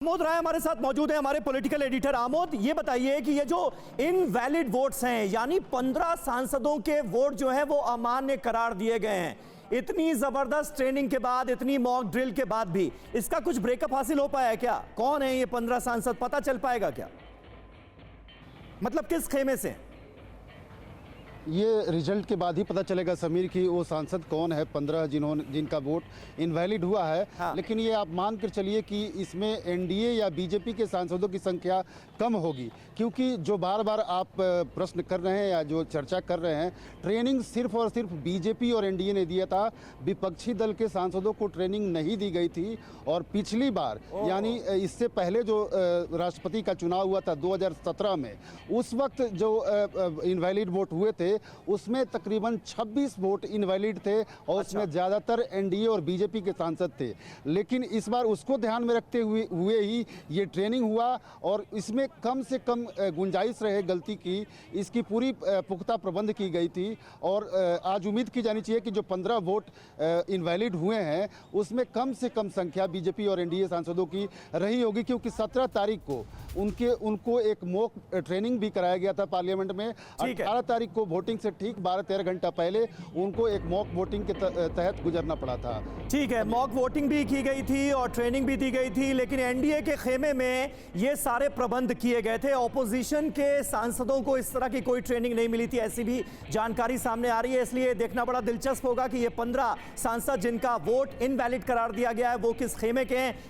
आमोद राय हमारे साथ मौजूद है, हमारे पॉलिटिकल एडिटर। आमोद, ये बताइए कि ये जो इनवैलिड वोट्स हैं, यानी 15 सांसदों के वोट जो है वो अमान्य करार दिए गए हैं, इतनी जबरदस्त ट्रेनिंग के बाद, इतनी मॉक ड्रिल के बाद भी इसका कुछ ब्रेकअप हासिल हो पाया क्या? कौन है ये 15 सांसद, पता चल पाएगा क्या? मतलब किस खेमे से? ये रिजल्ट के बाद ही पता चलेगा समीर कि वो सांसद कौन है, 15 जिनका वोट इनवैलिड हुआ है। हाँ। लेकिन ये आप मान कर चलिए कि इसमें एनडीए या बीजेपी के सांसदों की संख्या कम होगी, क्योंकि जो बार बार आप प्रश्न कर रहे हैं या जो चर्चा कर रहे हैं, ट्रेनिंग सिर्फ और सिर्फ बीजेपी और एनडीए ने दिया था, विपक्षी दल के सांसदों को ट्रेनिंग नहीं दी गई थी। और पिछली बार यानी इससे पहले जो राष्ट्रपति का चुनाव हुआ था 2017 में, उस वक्त जो इनवैलिड वोट हुए थे उसमें तकरीबन 26 वोट इनवैलिड थे और उसमें ज़्यादातर एनडीए और बीजेपी के सांसद थे। लेकिन इस बार उसको ध्यान में रखते हुए ही ये ट्रेनिंग हुआ और इसमें कम से कम गुंजाइश रहे गलती की, इसकी पूरी पुख्ता प्रबंध की गई थी। और आज उम्मीद की जानी चाहिए कि जो 15 वोट इनवैलिड हुए हैं उसमें कम से कम संख्या बीजेपी और एनडीए सांसदों की रही होगी, क्योंकि 17 तारीख को उनको एक मॉक ट्रेनिंग भी कराया गया था पार्लियामेंट में। 18 तारीख को वोटिंग से ठीक 12-13 घंटा पहले उनको एक मॉक वोटिंग के तहत गुजरना पड़ा था। ठीक है, मॉक वोटिंग भी की गई थी और ट्रेनिंग भी दी गई थी, लेकिन एनडीए के खेमे में ये सारे प्रबंध किए गए थे। ऑपोजिशन के सांसदों को इस तरह की कोई ट्रेनिंग नहीं मिली थी, ऐसी भी जानकारी सामने आ रही है। इसलिए देखना बड़ा दिलचस्प होगा कि ये 15 सांसद जिनका वोट इनवैलिड करार दिया गया है वो किस खेमे के हैं।